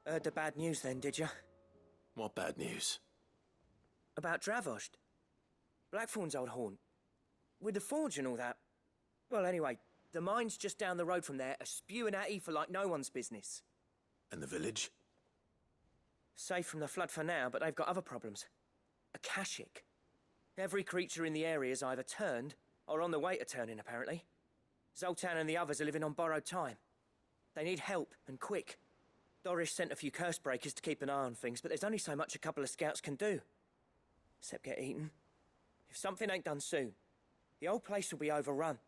Heard the bad news then, did you? What bad news? About Dravost. Blackthorn's old haunt. With the forge and all that. Well, anyway, the mines just down the road from there are spewing out ether like no one's business. And the village? Safe from the flood for now, but they've got other problems. Akashic. Every creature in the area is either turned, or on the way to turning, apparently. Zoltan and the others are living on borrowed time. They need help, and quick. Doris sent a few curse breakers to keep an eye on things, but there's only so much a couple of scouts can do. Except get eaten. If something ain't done soon, the old place will be overrun.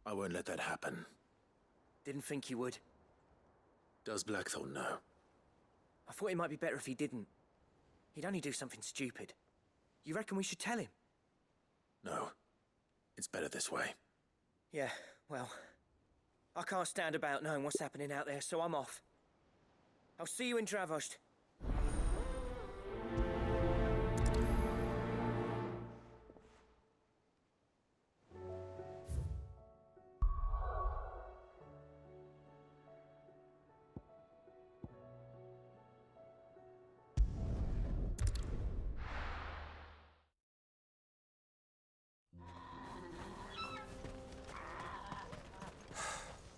I won't let that happen. Didn't think you would. Does Blackthorn know? I thought it might be better if he didn't. He'd only do something stupid. You reckon we should tell him? No. It's better this way. Yeah, well... I can't stand about knowing what's happening out there, so I'm off. I'll see you in Dravost.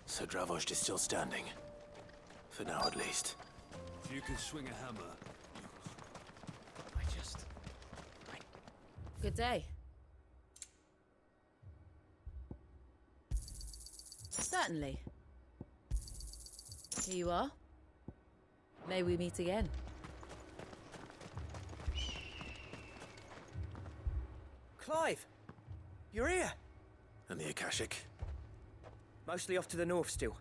So Dravost is still standing. For now, at least. If you can swing a hammer... Good day. Certainly. Here you are. May we meet again. Clive! You're here! And the Akashic? Mostly off to the north still.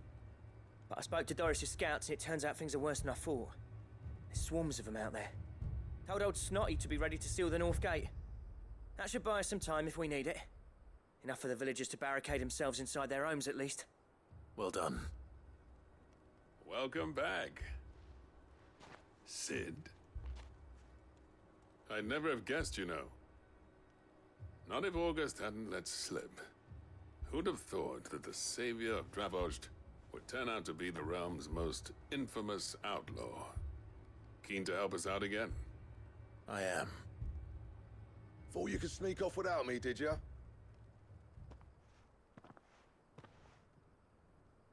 But I spoke to Doris' scouts and it turns out things are worse than I thought. There's swarms of them out there. Told old Snotty to be ready to seal the north gate. That should buy us some time if we need it. Enough for the villagers to barricade themselves inside their homes at least. Well done. Welcome back, Sid. I'd never have guessed, you know. Not if August hadn't let slip. Who'd have thought that the savior of Dravost would turn out to be the realm's most infamous outlaw? Keen to help us out again? I am. Thought you could sneak off without me, did you?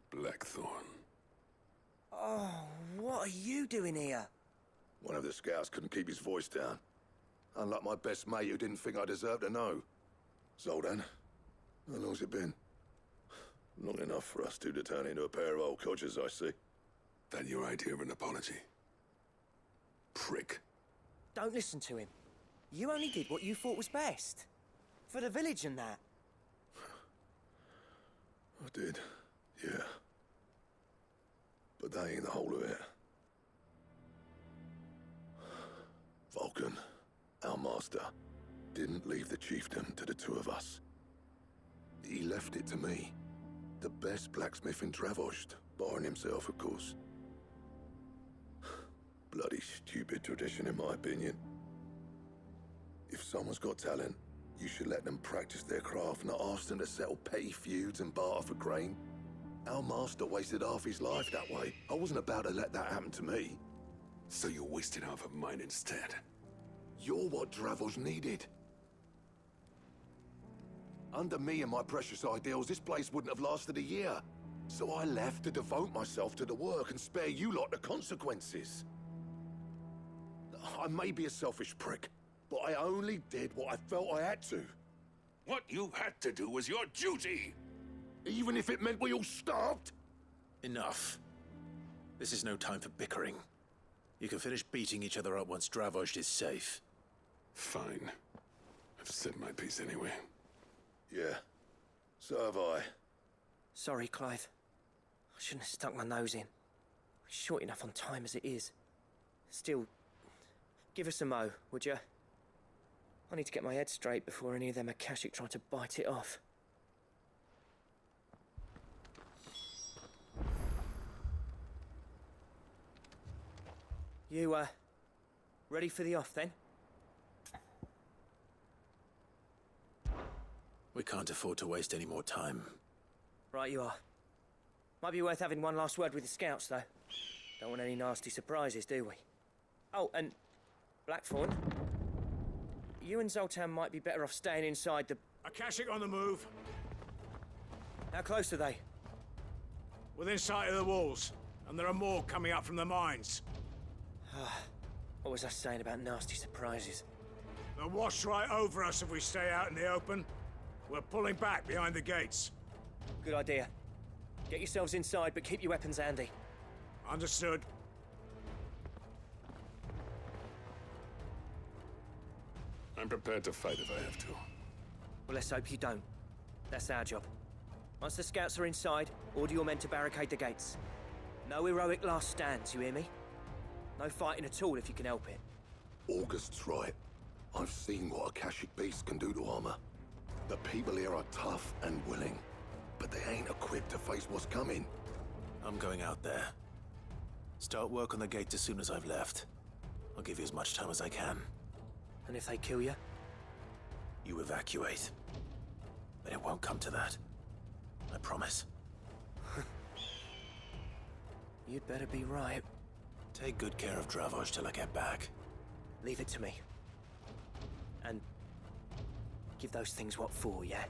Blackthorn. Oh, what are you doing here? One of the scouts couldn't keep his voice down. Unlike my best mate who didn't think I deserved to know. Zoltan, how long's it been? Long enough for us two to turn into a pair of old codgers, I see. That your idea of an apology? Prick. Don't listen to him. You only did what you thought was best. For the village and that. I did, yeah. But that ain't the whole of it. Vulcan, our master, didn't leave the chieftain to the two of us. He left it to me. The best blacksmith in Dravost, barring himself, of course. Bloody stupid tradition, in my opinion. If someone's got talent, you should let them practice their craft, not ask them to settle petty feuds and barter for grain. Our master wasted half his life that way. I wasn't about to let that happen to me. So you wasted half of mine instead. You're what Dravost needed. Under me and my precious ideals, this place wouldn't have lasted a year. So I left to devote myself to the work and spare you lot the consequences. I may be a selfish prick, but I only did what I felt I had to. What you had to do was your duty! Even if it meant we all starved? Enough. This is no time for bickering. You can finish beating each other up once Dravost is safe. Fine. I've said my piece anyway. Yeah, so have I. Sorry, Clive. I shouldn't have stuck my nose in. We're short enough on time as it is. Still, give us a mo, would you? I need to get my head straight before any of them Akashic try to bite it off. You, ready for the off, then? We can't afford to waste any more time. Right you are. Might be worth having one last word with the scouts, though. Don't want any nasty surprises, do we? Oh, and Blackthorn, you and Zoltan might be better off staying inside the... Akashic on the move. How close are they? Within sight of the walls. And there are more coming up from the mines. What was I saying about nasty surprises? They'll wash right over us if we stay out in the open. We're pulling back behind the gates. Good idea. Get yourselves inside, but keep your weapons handy. Understood. I'm prepared to fight if I have to. Well, let's hope you don't. That's our job. Once the scouts are inside, order your men to barricade the gates. No heroic last stands, you hear me? No fighting at all if you can help it. August's right. I've seen what Akashic beasts can do to armor. The people here are tough and willing, but they ain't equipped to face what's coming. I'm going out there. Start work on the gate as soon as I've left. I'll give you as much time as I can. And if they kill you? You evacuate. But it won't come to that. I promise. You'd better be right. Take good care of Dravoj till I get back. Leave it to me. And give those things what for, yeah?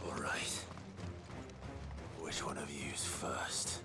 All right. Which one of you's first?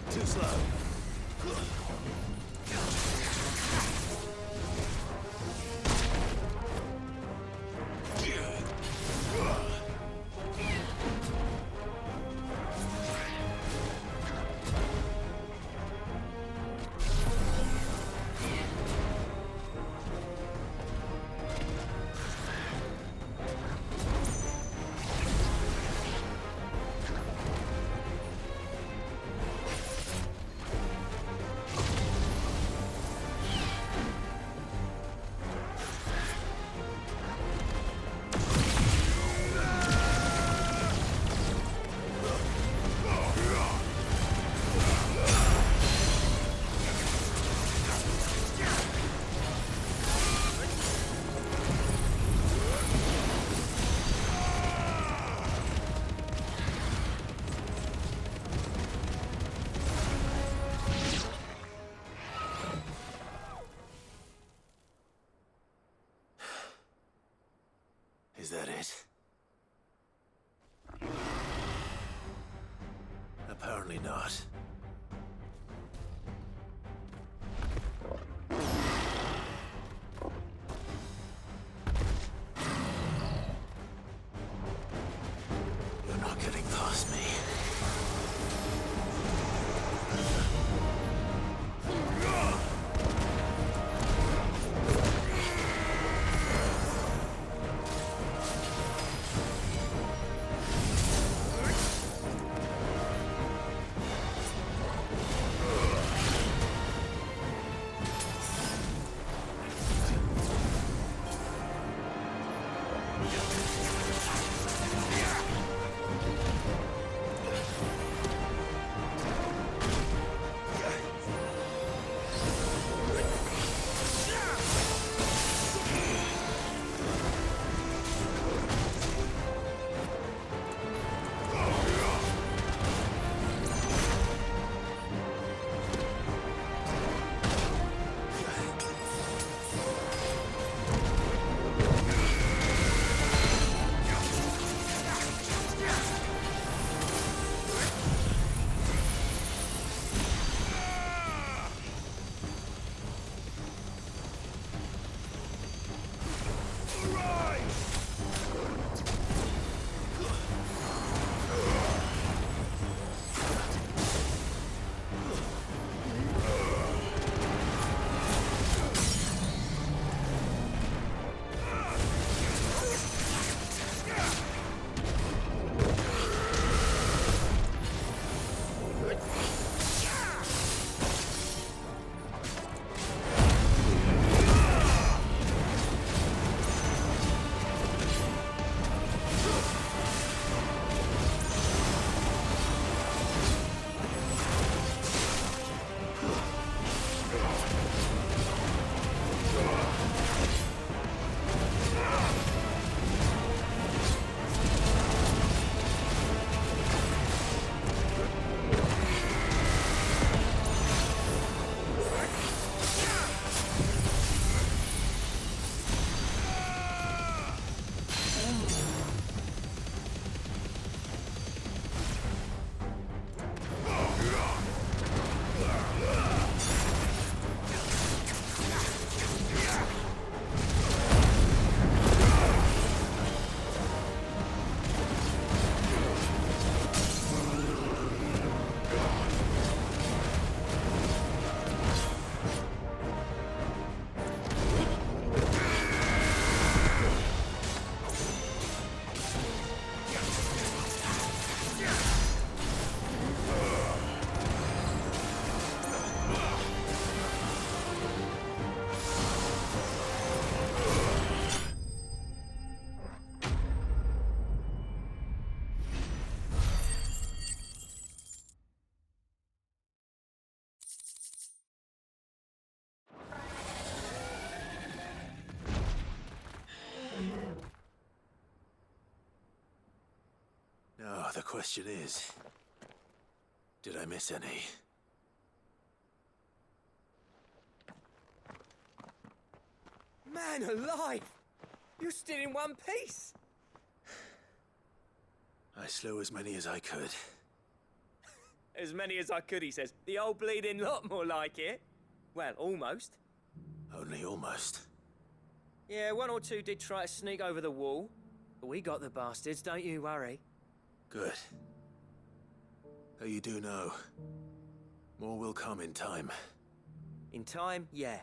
Too slow. Is that it? Apparently not. Now, the question is, did I miss any? Man alive! You're still in one piece! I slew as many as I could. As many as I could, he says. The old bleeding lot, more like it. Well, almost. Only almost. Yeah, one or two did try to sneak over the wall. But we got the bastards, don't you worry. Good. Though you do know, more will come in time. In time, yeah.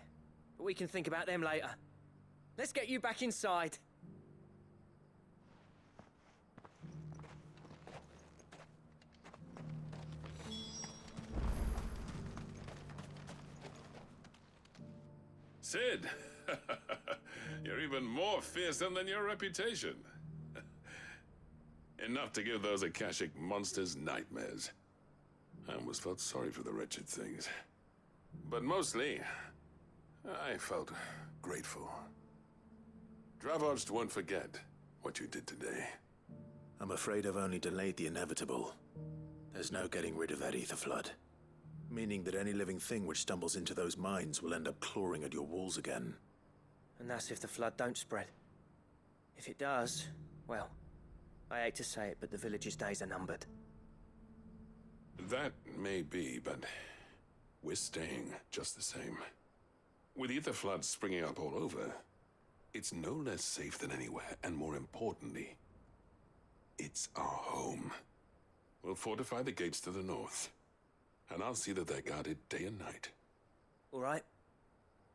But we can think about them later. Let's get you back inside. Sid! You're even more fearsome than your reputation. Enough to give those Akashic monsters nightmares. I almost felt sorry for the wretched things. But mostly, I felt grateful. Dravoged won't forget what you did today. I'm afraid I've only delayed the inevitable. There's no getting rid of that ether flood. Meaning that any living thing which stumbles into those mines will end up clawing at your walls again. And that's if the flood don't spread. If it does, well, I hate to say it, but the village's days are numbered. That may be, but we're staying just the same. With ether floods springing up all over, it's no less safe than anywhere, and more importantly, it's our home. We'll fortify the gates to the north, and I'll see that they're guarded day and night. All right.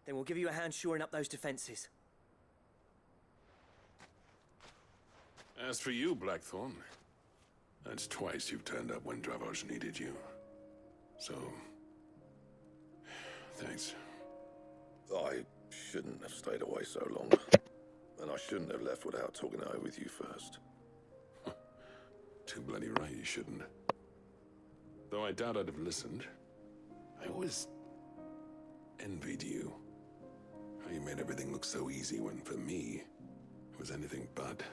Then we'll give you a hand shoring up those defenses. As for you, Blackthorn, that's twice you've turned up when Dravos needed you. So, thanks. I shouldn't have stayed away so long. And I shouldn't have left without talking it over with you first. Too bloody right you shouldn't. Though I doubt I'd have listened. I always envied you. How you made everything look so easy when, for me, it was anything but.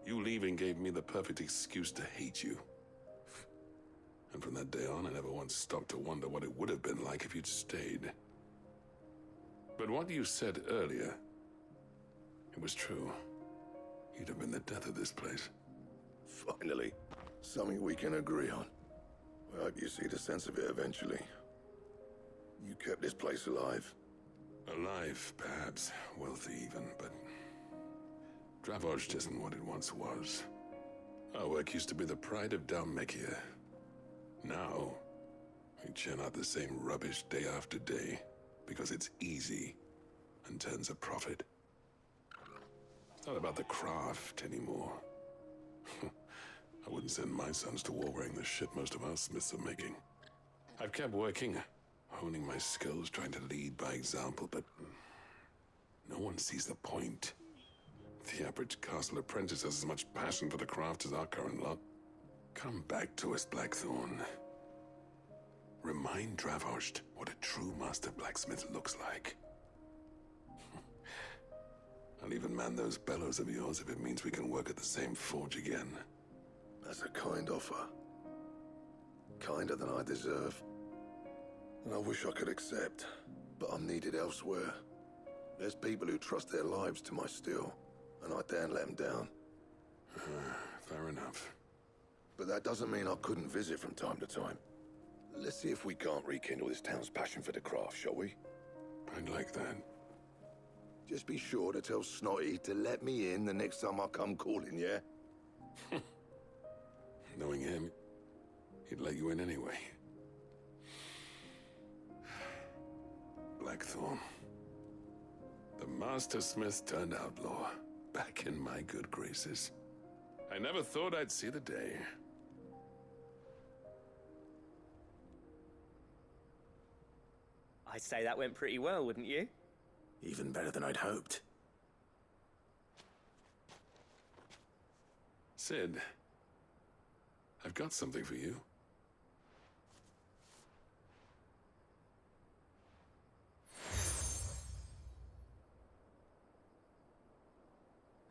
You leaving gave me the perfect excuse to hate you. And from that day on, I never once stopped to wonder what it would have been like if you'd stayed. But what you said earlier, it was true. You'd have been the death of this place. Finally, something we can agree on. I hope you see the sense of it eventually. You kept this place alive. Alive, perhaps. Wealthy even, but... Dravozd isn't what it once was. Our work used to be the pride of Dalmekia. Now, we churn out the same rubbish day after day, because it's easy and turns a profit. It's not about the craft anymore. I wouldn't send my sons to war wearing the shit most of our smiths are making. I've kept working, honing my skills, trying to lead by example, but no one sees the point. The average castle apprentice has as much passion for the craft as our current lot. Come back to us, Blackthorn. Remind Dravozd what a true master blacksmith looks like. I'll even man those bellows of yours if it means we can work at the same forge again. That's a kind offer. Kinder than I deserve. And I wish I could accept, but I'm needed elsewhere. There's people who trust their lives to my steel, and I daren't let them down. Fair enough. But that doesn't mean I couldn't visit from time to time. Let's see if we can't rekindle this town's passion for the craft, shall we? I'd like that. Just be sure to tell Snotty to let me in the next time I come calling, yeah? Knowing him, he'd let you in anyway. Blackthorn. The Master Smith turned outlaw, back in my good graces. I never thought I'd see the day. I'd say that went pretty well, wouldn't you? Even better than I'd hoped. Sid, I've got something for you.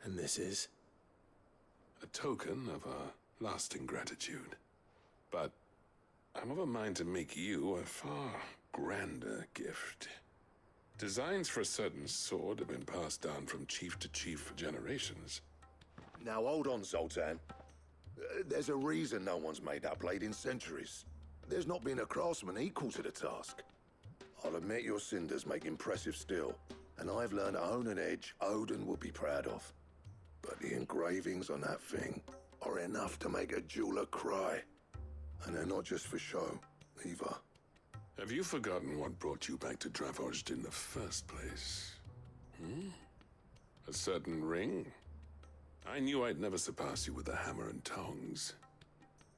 And this is? A token of our lasting gratitude. But I'm of a mind to make you a far grander gift. Designs for a certain sword have been passed down from chief to chief for generations. Now hold on, Zoltan. There's a reason no one's made that blade in centuries. There's not been a craftsman equal to the task. I'll admit your cinders make impressive steel, and I've learned to own an edge Odin will be proud of. But the engravings on that thing are enough to make a jeweler cry. And they're not just for show, either. Have you forgotten what brought you back to Dravozd in the first place? A certain ring? I knew I'd never surpass you with a hammer and tongs.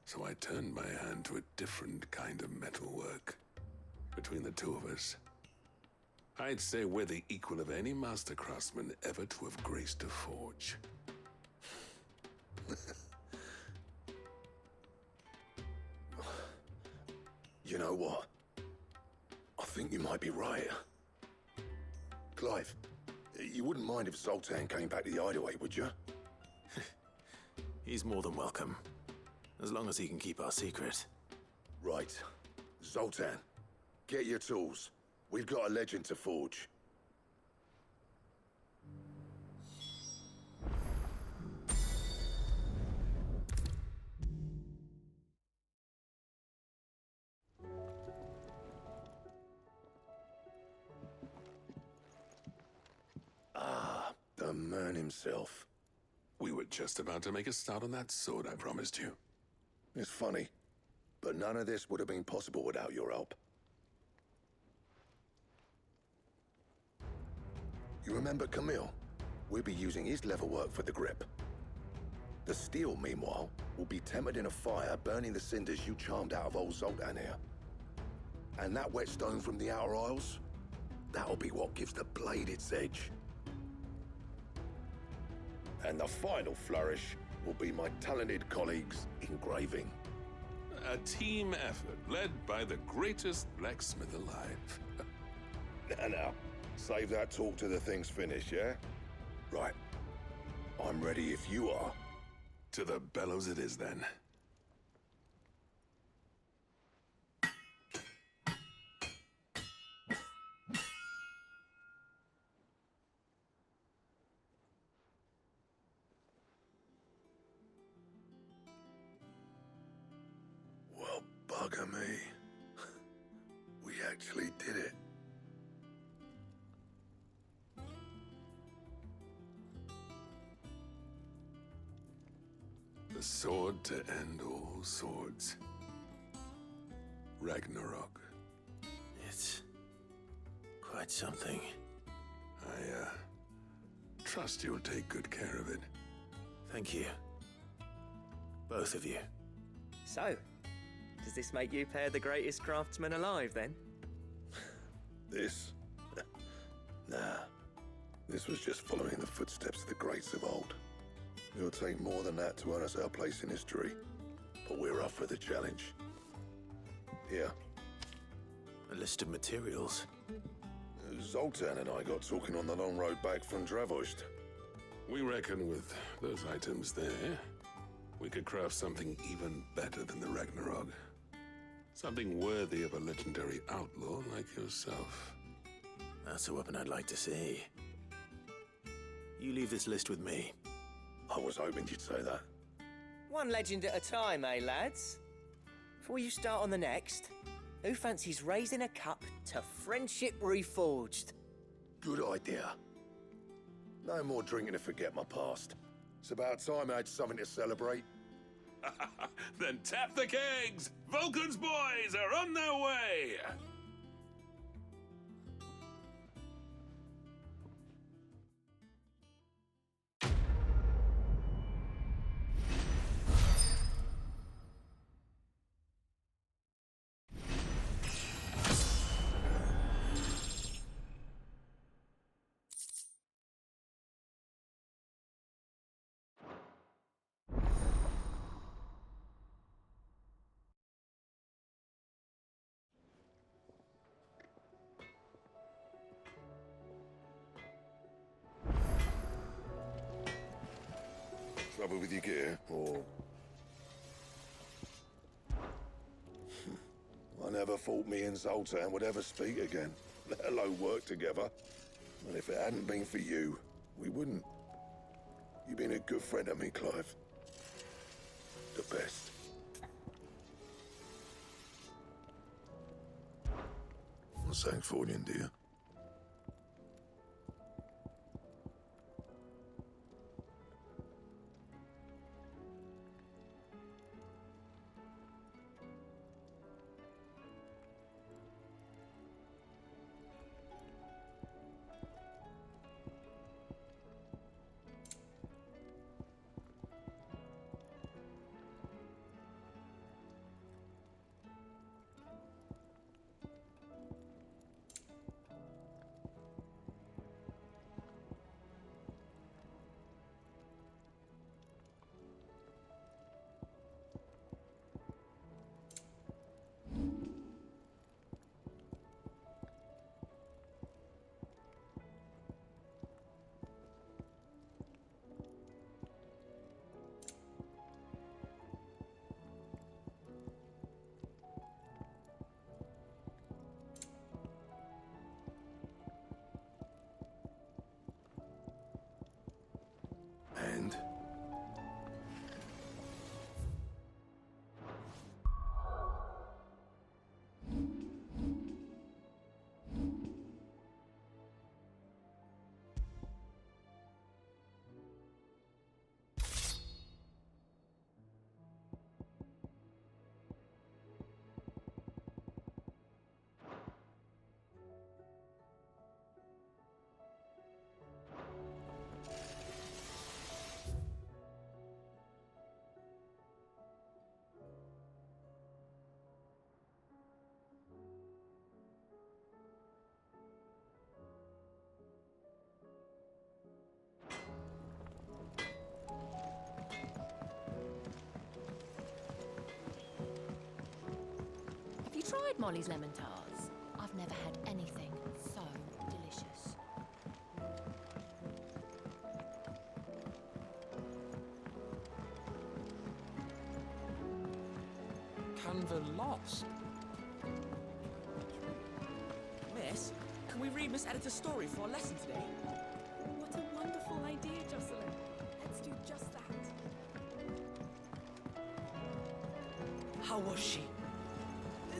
So I turned my hand to a different kind of metalwork. Between the two of us, I'd say we're the equal of any master craftsman ever to have graced a forge. You know what? I think you might be right. Clive, you wouldn't mind if Zoltan came back to the hideaway, would you? He's more than welcome. As long as he can keep our secret. Right. Zoltan, get your tools. We've got a legend to forge. Ah, the man himself. We were just about to make a start on that sword I promised you. It's funny, but none of this would have been possible without your help. You remember Camille? We'll be using his leatherwork for the grip. The steel, meanwhile, will be tempered in a fire, burning the cinders you charmed out of old Zoltan here. And that whetstone from the Outer Isles, that'll be what gives the blade its edge. And the final flourish will be my talented colleagues' engraving. A team effort led by the greatest blacksmith alive. Now, save that talk till the thing's finished, yeah? Right. I'm ready if you are. To the bellows it is, then. Well, bugger me. We actually did it. The sword to end all swords. Ragnarok. It's quite something. I, trust you'll take good care of it. Thank you. Both of you. So, does this make you pair the greatest craftsmen alive, then? This? Nah. This was just following the footsteps of the greats of old. It'll take more than that to earn us our place in history. But we're up for the challenge. Here. A list of materials. Zoltan and I got talking on the long road back from Dravost. We reckon with those items there, we could craft something even better than the Ragnarok. Something worthy of a legendary outlaw like yourself. That's a weapon I'd like to see. You leave this list with me. I was hoping you'd say that. One legend at a time, eh, lads? Before you start on the next, who fancies raising a cup to friendship reforged? Good idea. No more drinking to forget my past. It's about time I had something to celebrate. Then tap the kegs! Vulcan's boys are on their way! Trouble with your gear, or... I never thought me and Zoltan would ever speak again, let alone work together. And if it hadn't been for you, we wouldn't. You've been a good friend to me, Clive. The best. I'm saying Fordian, dear. tried Molly's lemon tarts? I've never had anything so delicious. Canva lost. Miss, can we read Miss Editor's story for our lesson today? What a wonderful idea, Jocelyn. Let's do just that. How was she?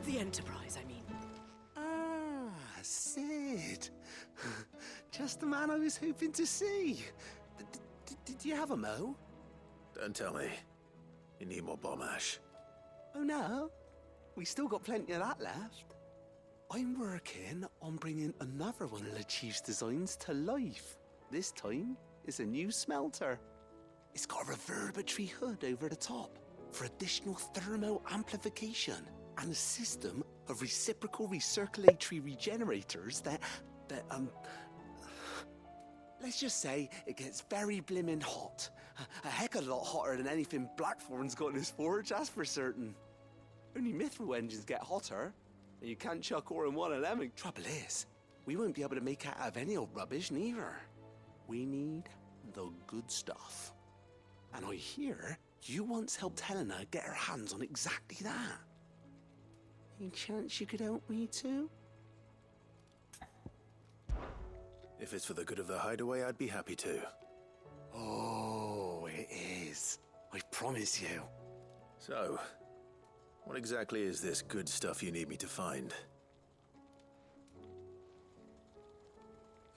The Enterprise, I mean. Ah, Sid. Just the man I was hoping to see. Did you have a mo? Don't tell me. You need more bomb ash. Oh no, we still got plenty of that left. I'm working on bringing another one of the Chief's designs to life. This time, it's a new smelter. It's got a reverberatory hood over the top for additional thermal amplification and a system of reciprocal recirculatory regenerators that let's just say it gets very blimmin' hot. A heck of a lot hotter than anything Blackthorn's got in his forge, that's for certain. Only mithril engines get hotter, and you can't chuck ore in one of them. Trouble is, we won't be able to make out of any old rubbish, neither. We need the good stuff. And I hear you once helped Helena get her hands on exactly that. Any chance you could help me too? If it's for the good of the hideaway, I'd be happy to. Oh, it is. I promise you. So, what exactly is this good stuff you need me to find?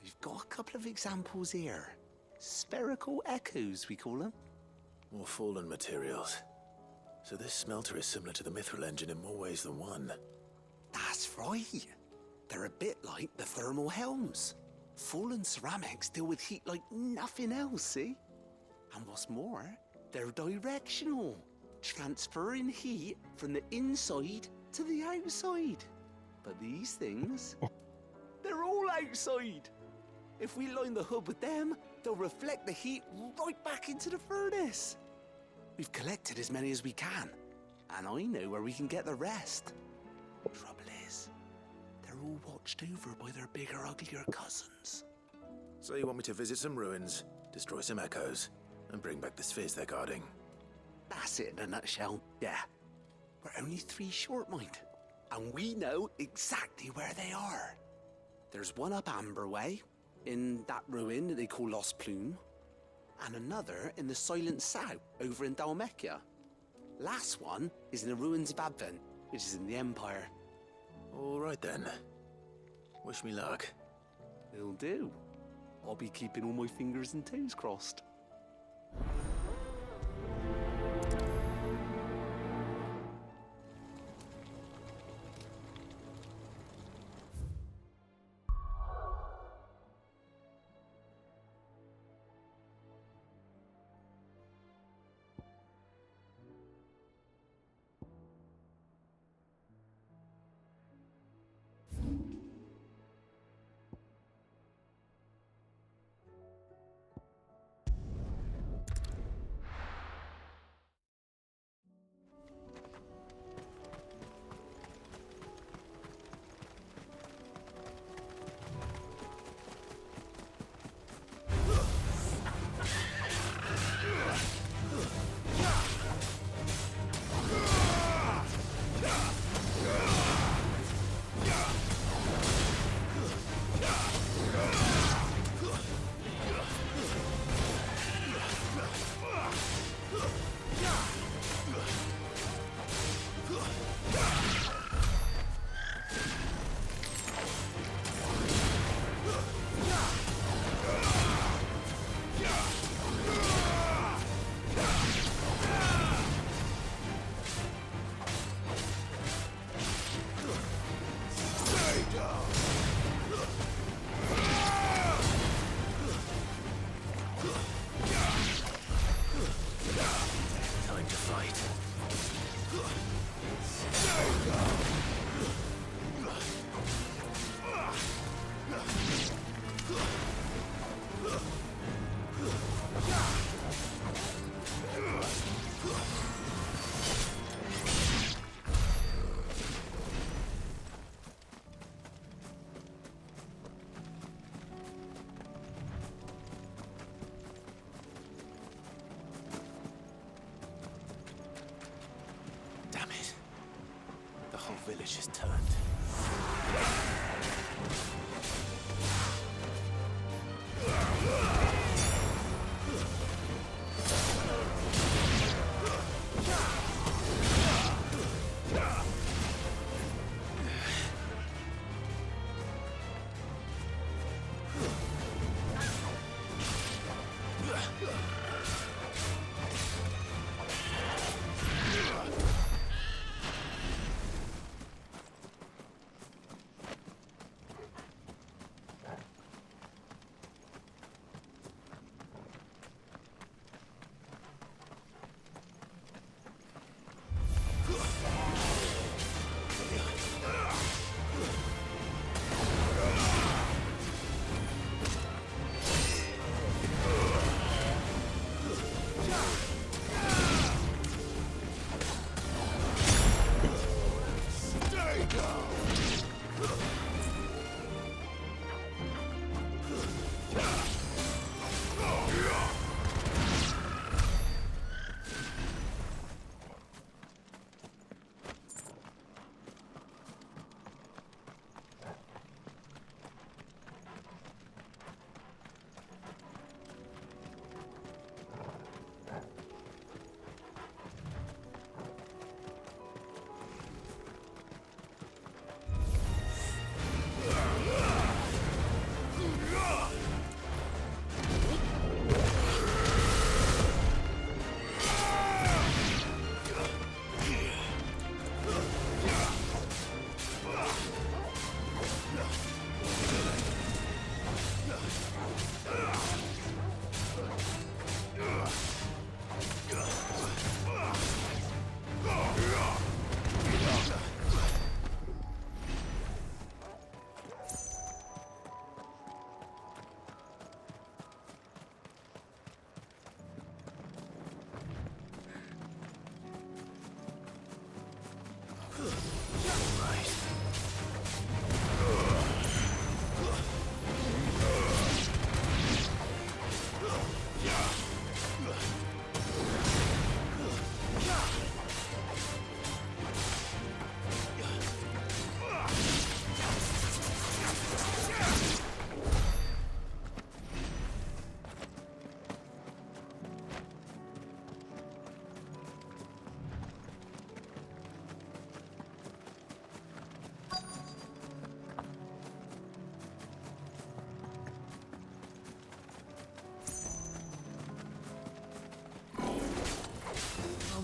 We've got a couple of examples here. Spherical echoes, we call them. More fallen materials. So this smelter is similar to the mithril engine in more ways than one. That's right. They're a bit like the thermal helms. Fallen ceramics deal with heat like nothing else, see? And what's more, they're directional, transferring heat from the inside to the outside. But these things, they're all outside. If we line the hood with them, they'll reflect the heat right back into the furnace. We've collected as many as we can, and I know where we can get the rest. Trouble is, they're all watched over by their bigger, uglier cousins. So you want me to visit some ruins, destroy some echoes, and bring back the spheres they're guarding? That's it in a nutshell, yeah. We're only 3 short, mind, and we know exactly where they are. There's one up Amber Way, in that ruin that they call Lost Plume, and another in the Silent South, over in Dalmekia. Last one is in the ruins of Advent, which is in the Empire. All right then. Wish me luck. It'll do. I'll be keeping all my fingers and toes crossed.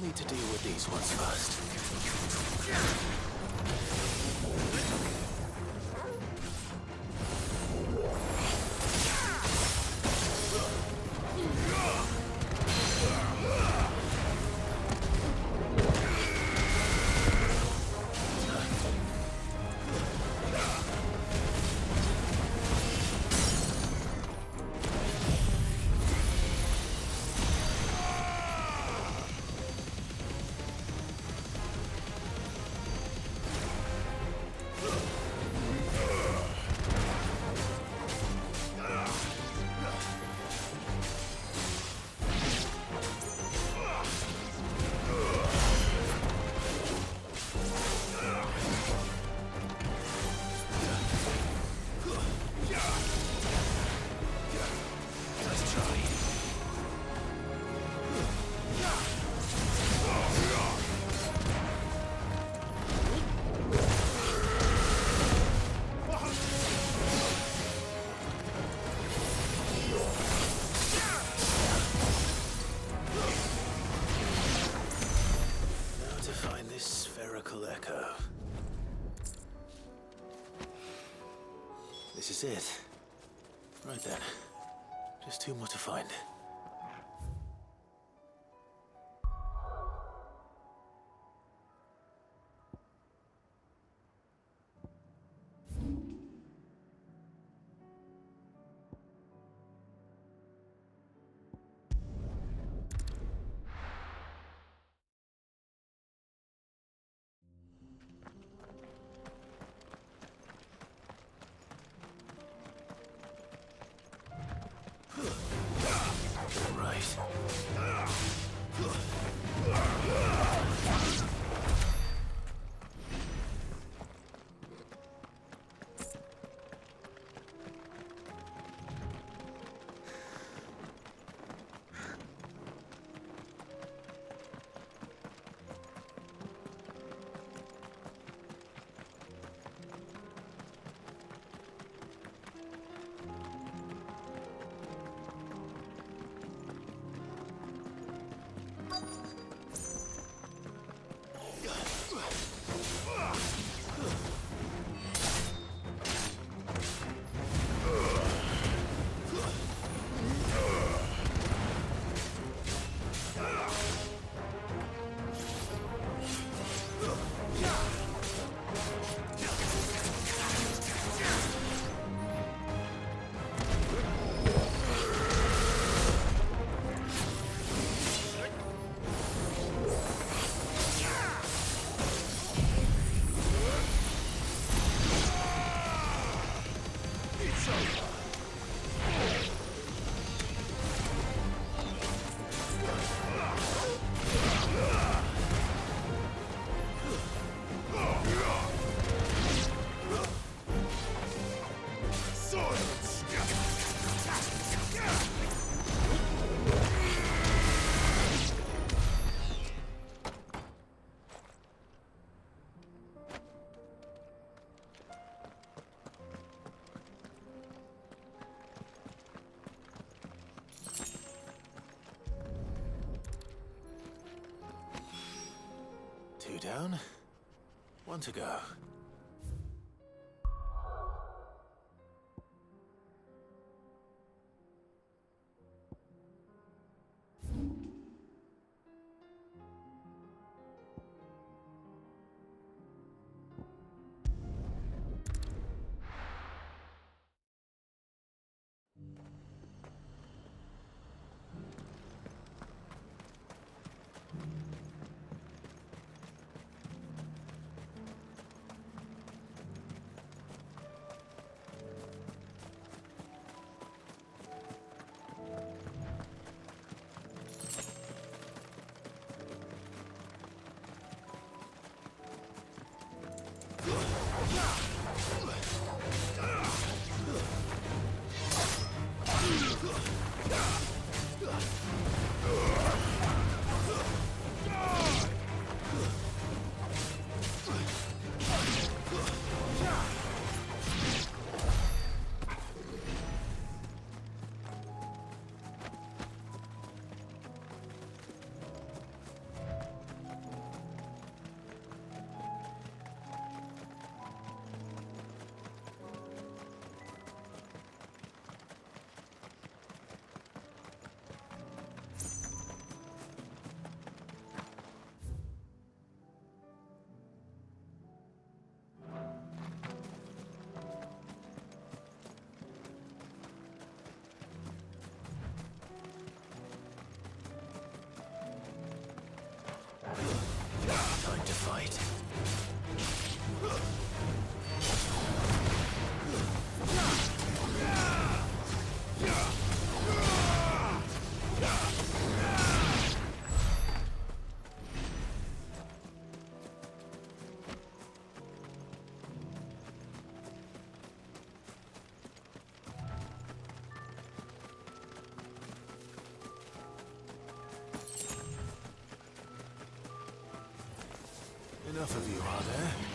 Need to deal with these ones first. This is it. Right then. Just two more to find. Two down, one to go. Time to fight. Enough of you, are there?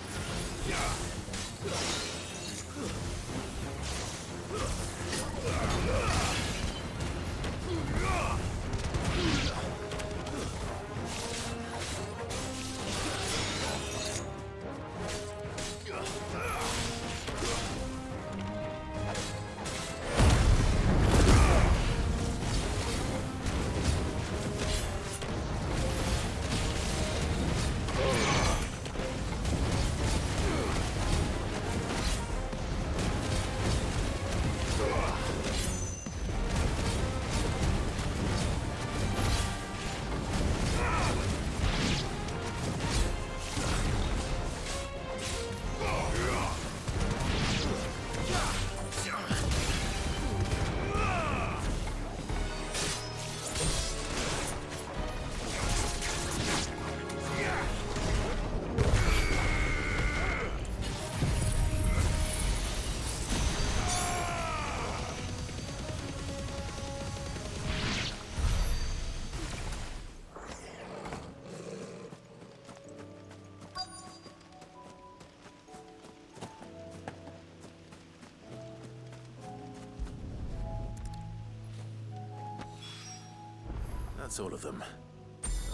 That's all of them.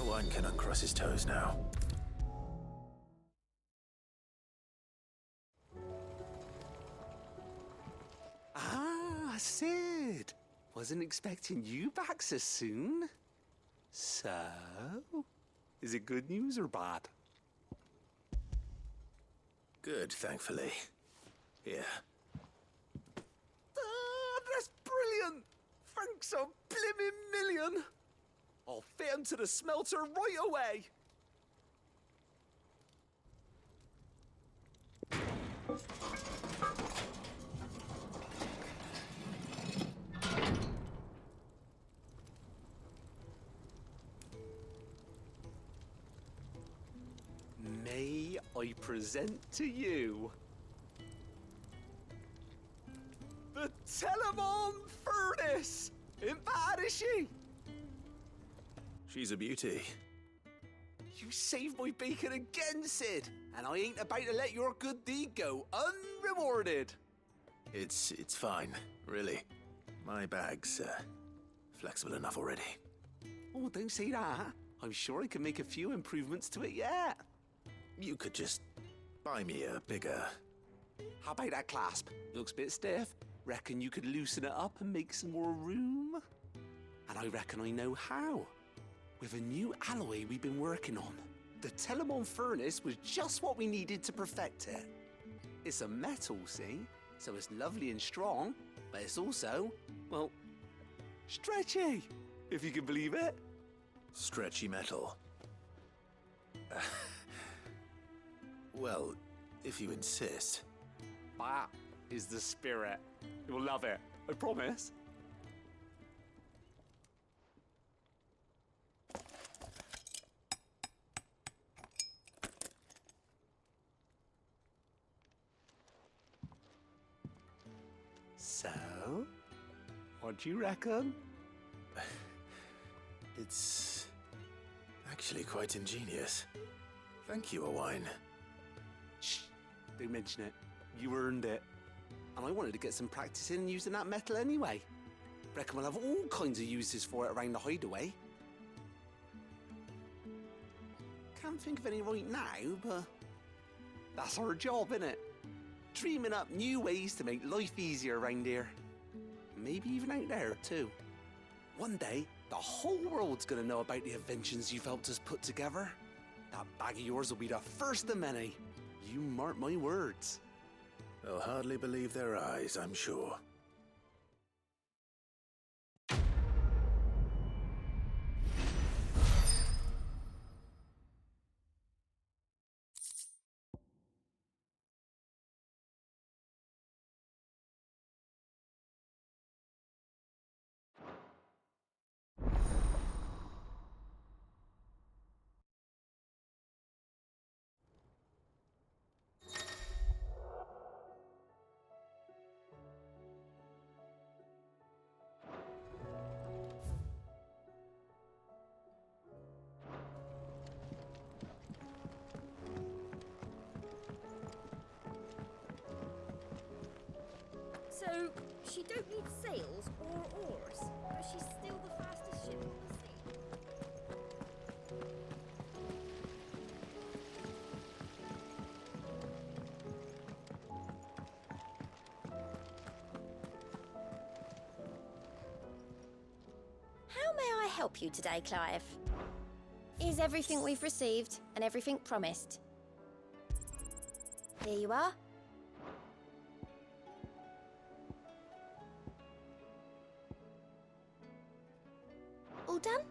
Owain can uncross his toes now. Ah, Sid. Wasn't expecting you back so soon. So, is it good news or bad? Good, thankfully. Here. Ah, that's brilliant! Thanks a blimmin' million! I'll fit 'em to the smelter right away! May I present to you the Telemon Furnace! Ain't bad, is she? She's a beauty. You saved my bacon again, Sid, and I ain't about to let your good deed go unrewarded. It's fine, really. My bag's flexible enough already. Oh, don't say that. I'm sure I can make a few improvements to it yet. You could just buy me a bigger... How about that clasp? Looks a bit stiff. Reckon you could loosen it up and make some more room? And I reckon I know how. With a new alloy we've been working on. The Telemon Furnace was just what we needed to perfect it. It's a metal, see? So it's lovely and strong, but it's also, well, stretchy, if you can believe it. Stretchy metal. Well, if you insist. That is the spirit. You'll love it, I promise. So, what do you reckon? It's actually quite ingenious. Thank you, Owain. Shh, don't mention it. You earned it. And I wanted to get some practice in using that metal anyway. Reckon we'll have all kinds of uses for it around the hideaway. Can't think of any right now, but that's our job, innit? Dreaming up new ways to make life easier around here. Maybe even out there, too. One day, the whole world's gonna know about the inventions you've helped us put together. That bag of yours will be the first of many. You mark my words. They'll hardly believe their eyes, I'm sure. So, she don't need sails or oars, but she's still the fastest ship on the sea. How may I help you today, Clive? Is everything we've received and everything promised? Here you are. All done?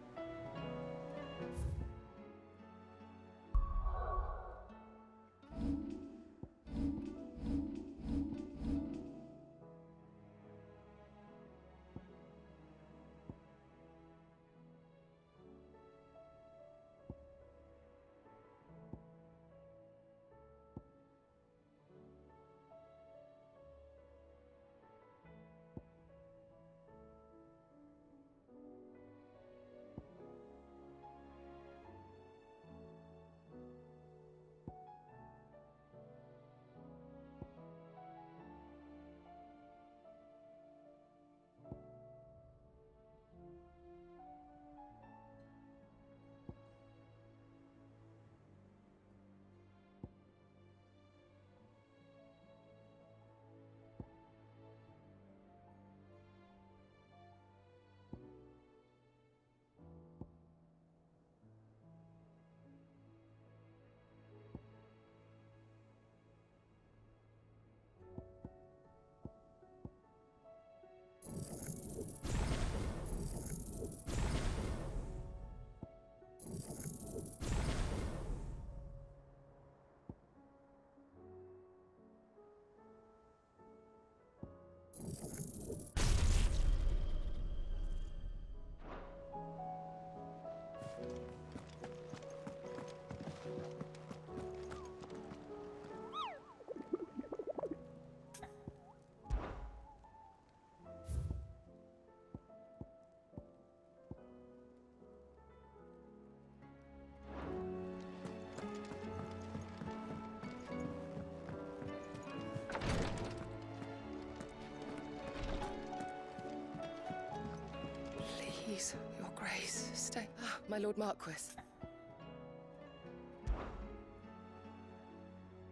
Please, Your Grace, stay. Ah, my Lord Marquis.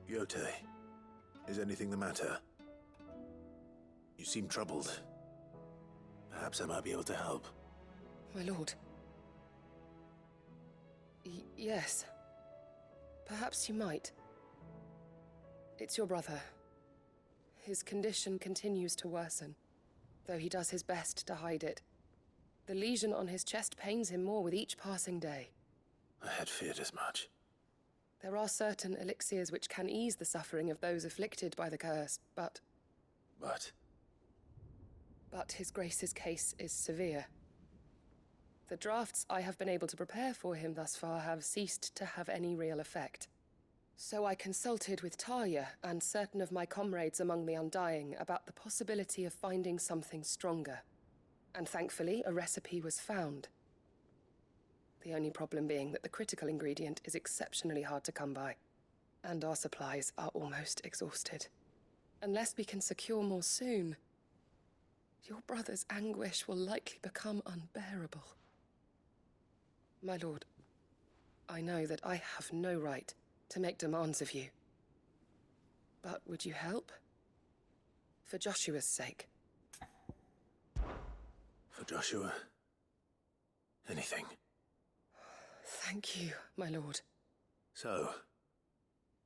Yote, is anything the matter? You seem troubled. Perhaps I might be able to help. My lord. Yes. Perhaps you might. It's your brother. His condition continues to worsen, though he does his best to hide it. The lesion on his chest pains him more with each passing day. I had feared as much. There are certain elixirs which can ease the suffering of those afflicted by the curse, but His Grace's case is severe. The drafts I have been able to prepare for him thus far have ceased to have any real effect. So I consulted with Talia and certain of my comrades among the Undying about the possibility of finding something stronger. And thankfully, a recipe was found. The only problem being that the critical ingredient is exceptionally hard to come by, and our supplies are almost exhausted. Unless we can secure more soon, your brother's anguish will likely become unbearable. My lord, I know that I have no right to make demands of you. But would you help? For Joshua's sake. For Joshua? Anything. Thank you, my lord. So,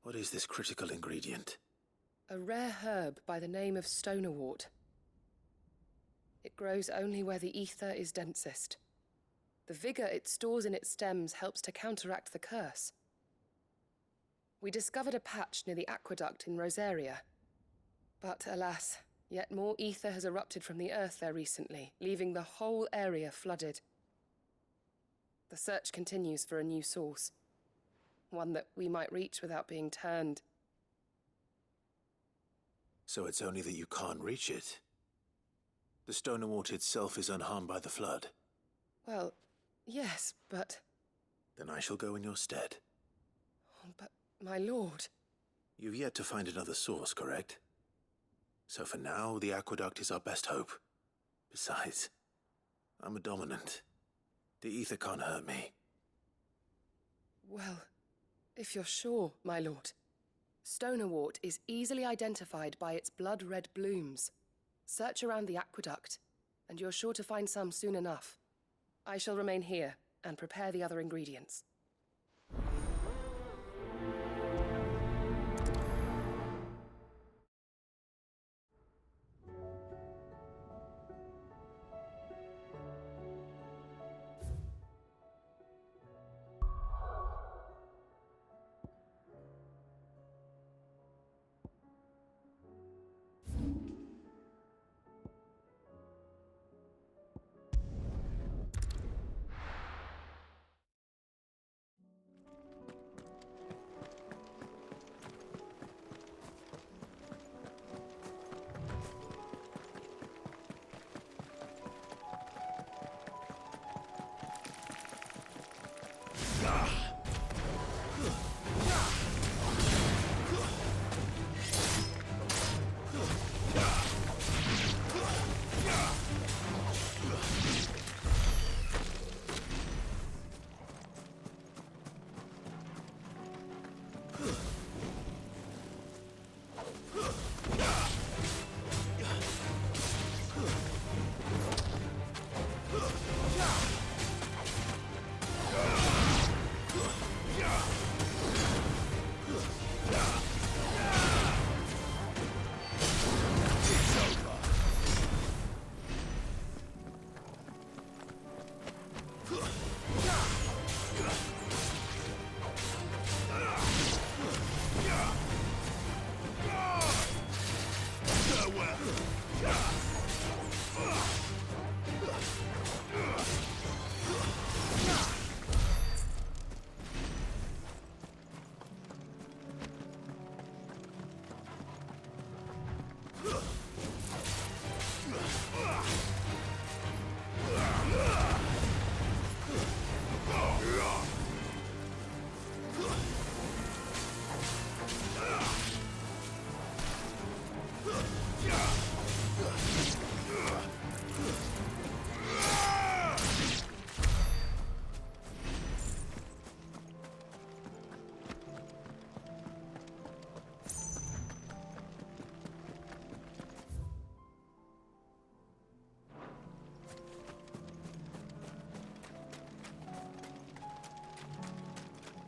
what is this critical ingredient? A rare herb by the name of stonerwort. It grows only where the ether is densest. The vigor it stores in its stems helps to counteract the curse. We discovered a patch near the aqueduct in Rosaria. But alas, yet more ether has erupted from the earth there recently, leaving the whole area flooded. The search continues for a new source. One that we might reach without being turned. So it's only that you can't reach it. The stonerwort itself is unharmed by the flood. Well, yes, but... Then I shall go in your stead. But, my lord... You've yet to find another source, correct? So for now, the aqueduct is our best hope. Besides, I'm a dominant. The ether can't hurt me. Well, if you're sure, my lord. Stonerwort is easily identified by its blood-red blooms. Search around the aqueduct, and you're sure to find some soon enough. I shall remain here and prepare the other ingredients.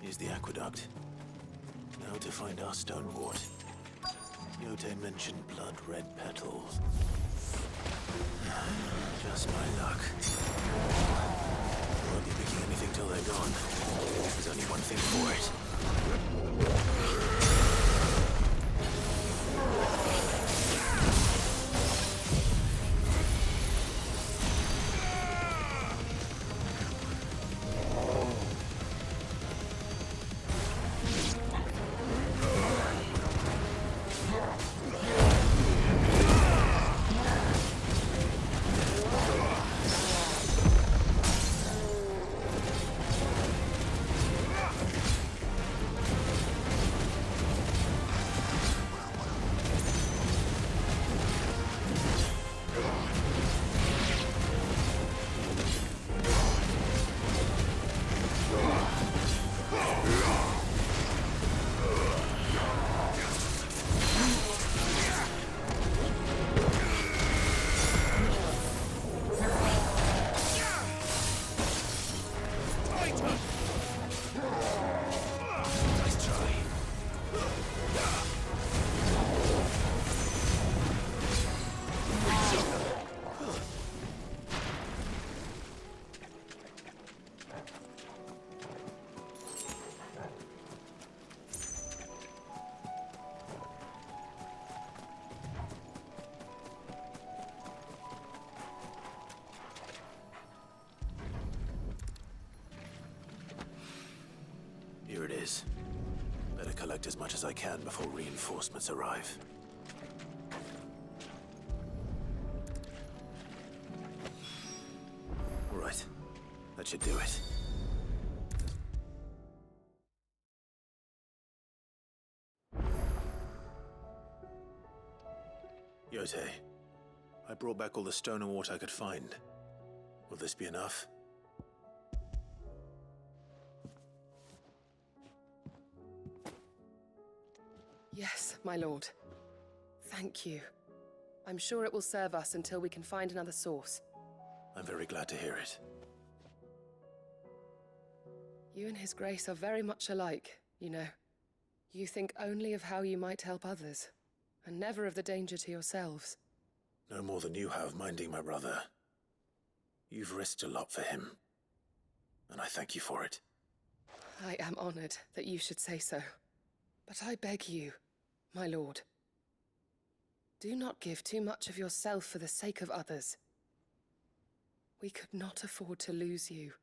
Here's the aqueduct. Now to find our stone wart. Yote mentioned blood-red petals. Just my luck. Won't be picking anything till they're gone. There's only one thing for it. Here it is. Better collect as much as I can before reinforcements arrive. All right. That should do it. Yote, I brought back all the stone and water I could find. Will this be enough? Yes, my lord. Thank you. I'm sure it will serve us until we can find another source. I'm very glad to hear it. You and His Grace are very much alike, you know. You think only of how you might help others, and never of the danger to yourselves. No more than you have minding my brother. You've risked a lot for him, and I thank you for it. I am honored that you should say so. But I beg you, my lord, do not give too much of yourself for the sake of others. We could not afford to lose you.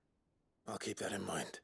I'll keep that in mind.